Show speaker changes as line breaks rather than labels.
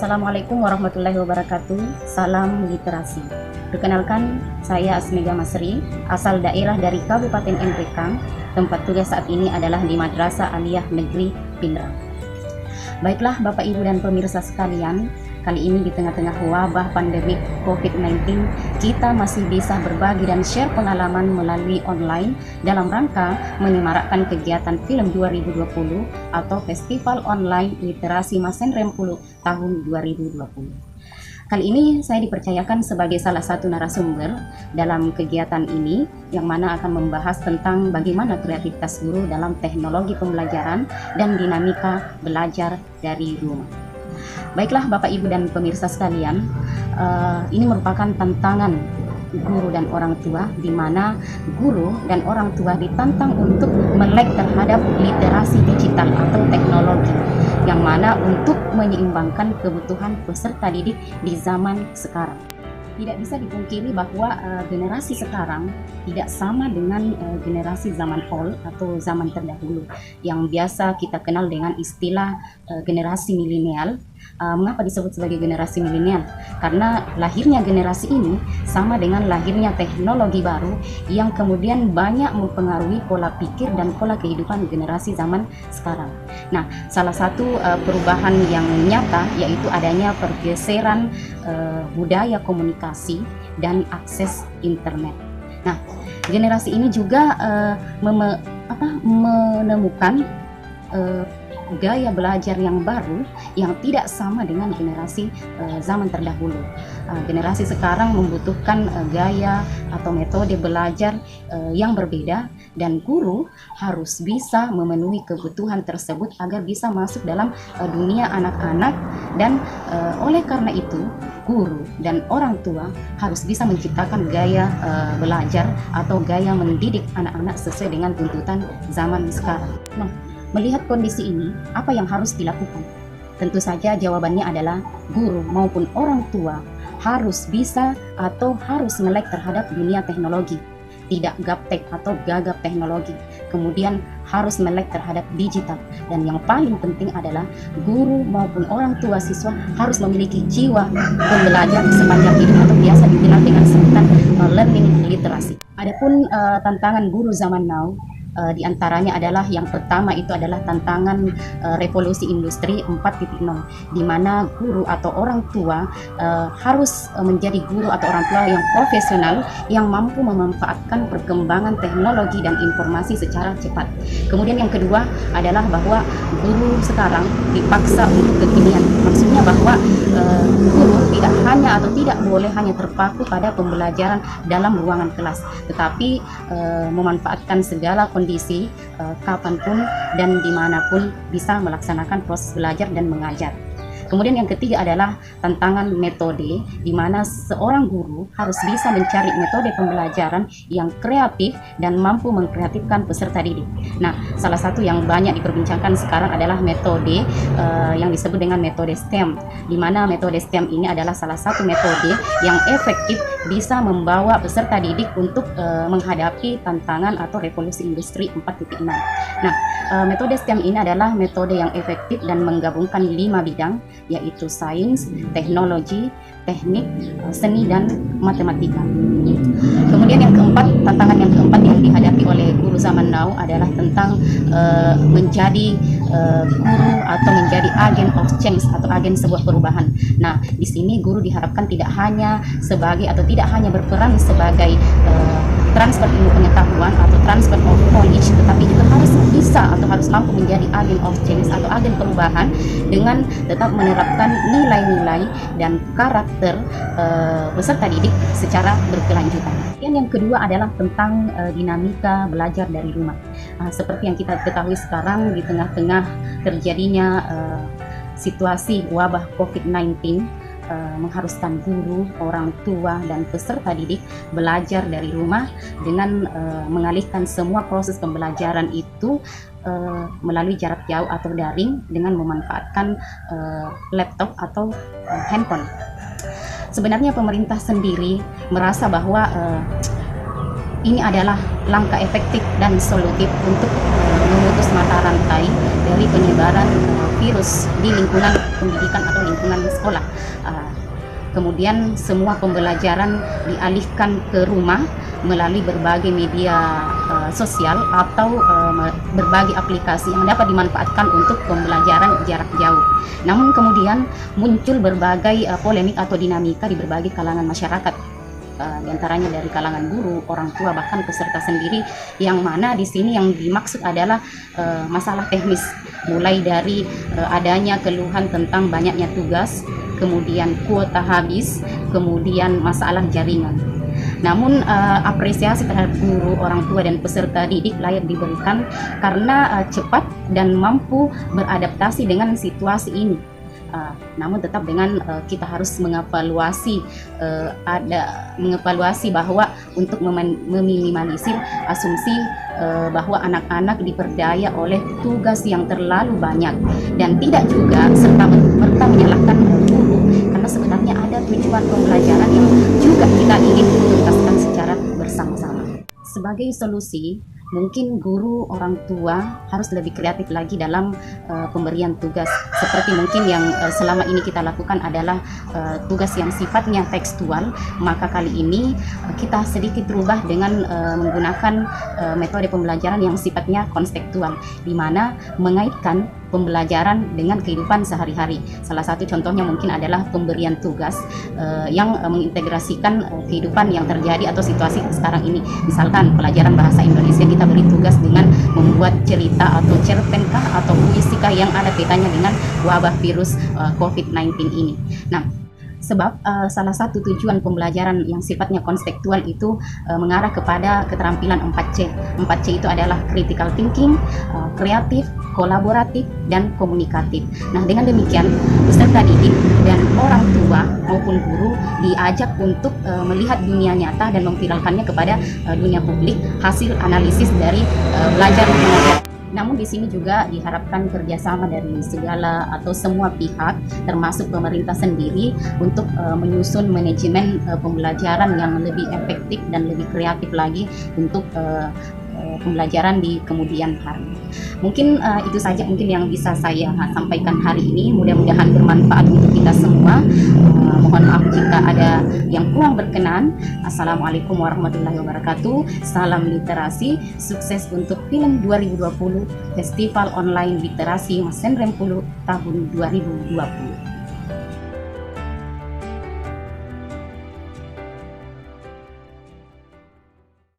Assalamualaikum warahmatullahi wabarakatuh. Salam literasi. Perkenalkan, saya Asmega Masri, asal daerah dari Kabupaten Nrekang. Tempat tugas saat ini adalah di Madrasah Aliyah Negeri Pindrang. Baiklah Bapak Ibu dan pemirsa sekalian, kali ini di tengah-tengah wabah pandemi COVID-19, kita masih bisa berbagi dan share pengalaman melalui online dalam rangka menyemarakkan kegiatan film 2020 atau Festival Online Literasi Masen Rempulu tahun 2020. Kali ini saya dipercayakan sebagai salah satu narasumber dalam kegiatan ini yang mana akan membahas tentang bagaimana kreativitas guru dalam teknologi pembelajaran dan dinamika belajar dari rumah. Baiklah Bapak Ibu dan pemirsa sekalian, ini merupakan tantangan guru dan orang tua, di mana guru dan orang tua ditantang untuk melek terhadap literasi digital atau teknologi, yang mana untuk menyeimbangkan kebutuhan peserta didik di zaman sekarang. Tidak bisa dipungkiri bahwa generasi sekarang tidak sama dengan generasi zaman old atau zaman terdahulu yang biasa kita kenal dengan istilah generasi milenial. Mengapa disebut sebagai generasi milenial? Karena lahirnya generasi ini sama dengan lahirnya teknologi baru yang kemudian banyak mempengaruhi pola pikir dan pola kehidupan generasi zaman sekarang. Nah, salah satu perubahan yang nyata yaitu adanya pergeseran budaya komunikasi dan akses internet. Nah, generasi ini juga menemukan gaya belajar yang baru yang tidak sama dengan generasi zaman terdahulu. Generasi sekarang membutuhkan gaya atau metode belajar yang berbeda, dan guru harus bisa memenuhi kebutuhan tersebut agar bisa masuk dalam dunia anak-anak, dan oleh karena itu guru dan orang tua harus bisa menciptakan gaya belajar atau gaya mendidik anak-anak sesuai dengan tuntutan zaman sekarang. Nah, melihat kondisi ini, apa yang harus dilakukan? Tentu saja jawabannya adalah guru maupun orang tua harus bisa atau harus melek terhadap dunia teknologi, tidak gaptek atau gagap teknologi. Kemudian harus melek terhadap digital, dan yang paling penting adalah guru maupun orang tua siswa harus memiliki jiwa pembelajar sepanjang hidup atau biasa dikenal dengan sebutan learning literacy. Adapun tantangan guru zaman now, di antaranya adalah yang pertama itu adalah tantangan revolusi industri 4.0, di mana guru atau orang tua harus menjadi guru atau orang tua yang profesional yang mampu memanfaatkan perkembangan teknologi dan informasi secara cepat. Kemudian yang kedua adalah bahwa guru sekarang dipaksa untuk kekinian. Maksudnya bahwa guru tidak hanya atau tidak boleh hanya terpaku pada pembelajaran dalam ruangan kelas, tetapi memanfaatkan segala kondisi kapanpun dan dimanapun bisa melaksanakan proses belajar dan mengajar. Kemudian yang ketiga adalah tantangan metode, di mana seorang guru harus bisa mencari metode pembelajaran yang kreatif dan mampu mengkreatifkan peserta didik. Nah, salah satu yang banyak diperbincangkan sekarang adalah metode yang disebut dengan metode STEM, di mana metode STEM ini adalah salah satu metode yang efektif bisa membawa peserta didik untuk menghadapi tantangan atau revolusi industri 4.0. Nah, metode STEM ini adalah metode yang efektif dan menggabungkan 5 bidang, yaitu sains, teknologi, teknik, seni, dan matematika. Kemudian yang keempat, tantangan yang keempat yang dihadapi oleh guru zaman now adalah tentang menjadi guru atau menjadi agen of change atau agen sebuah perubahan. Nah, di sini guru diharapkan tidak hanya sebagai atau tidak hanya berperan sebagai transfer ilmu pengetahuan atau transfer of knowledge, tetapi juga harus bisa atau harus mampu menjadi agen of change atau agen perubahan dengan tetap menerapkan nilai-nilai dan karakter peserta didik secara berkelanjutan. Dan yang kedua adalah tentang dinamika belajar dari rumah. Seperti yang kita ketahui sekarang, di tengah-tengah terjadinya situasi wabah COVID-19, mengharuskan guru, orang tua, dan peserta didik belajar dari rumah dengan mengalihkan semua proses pembelajaran itu melalui jarak jauh atau daring dengan memanfaatkan laptop atau handphone. Sebenarnya pemerintah sendiri merasa bahwa ini adalah langkah efektif dan solutif untuk memutus mata rantai dari penyebaran virus di lingkungan pendidikan atau lingkungan sekolah. Kemudian semua pembelajaran dialihkan ke rumah melalui berbagai media sosial atau berbagai aplikasi yang dapat dimanfaatkan untuk pembelajaran jarak jauh. Namun kemudian muncul berbagai polemik atau dinamika di berbagai kalangan masyarakat, di antaranya dari kalangan guru, orang tua, bahkan peserta sendiri, yang mana di sini yang dimaksud adalah masalah teknis, mulai dari adanya keluhan tentang banyaknya tugas, kemudian kuota habis, kemudian masalah jaringan. Namun apresiasi terhadap guru, orang tua, dan peserta didik layak diberikan karena cepat dan mampu beradaptasi dengan situasi ini. Namun tetap dengan kita harus mengevaluasi bahwa untuk meminimalisir asumsi bahwa anak-anak diperdaya oleh tugas yang terlalu banyak, dan tidak juga serta-merta menyalahkan guru, karena sebenarnya ada tujuan pembelajaran yang juga kita ingin tuntaskan secara bersama-sama. Sebagai solusi, mungkin guru, orang tua harus lebih kreatif lagi dalam pemberian tugas. Seperti mungkin yang selama ini kita lakukan adalah tugas yang sifatnya tekstual, maka kali ini kita sedikit berubah dengan menggunakan metode pembelajaran yang sifatnya konseptual, di mana mengaitkan pembelajaran dengan kehidupan sehari-hari. Salah satu contohnya mungkin adalah pemberian tugas yang mengintegrasikan kehidupan yang terjadi atau situasi sekarang ini. Misalkan pelajaran bahasa Indonesia, kita beri tugas dengan membuat cerita atau cerpenkah atau puisikah yang ada kaitannya dengan wabah virus COVID-19 ini. Nah, sebab salah satu tujuan pembelajaran yang sifatnya konseptual itu mengarah kepada keterampilan 4C. 4C itu adalah critical thinking, kreatif, kolaboratif, dan komunikatif. Nah, dengan demikian peserta didik dan orang tua maupun guru diajak untuk melihat dunia nyata dan memviralkannya kepada dunia publik hasil analisis dari belajar mengajar. Namun di sini juga diharapkan kerjasama dari segala atau semua pihak, termasuk pemerintah sendiri, untuk menyusun manajemen pembelajaran yang lebih efektif dan lebih kreatif lagi untuk pembelajaran di kemudian hari. Mungkin itu saja mungkin yang bisa saya sampaikan hari ini. Mudah-mudahan bermanfaat untuk kita semua. Mohon maaf jika ada yang kurang berkenan. Assalamualaikum warahmatullahi wabarakatuh. Salam literasi, sukses untuk film 2020 Festival Online Literasi Mesenrem 10 tahun 2020.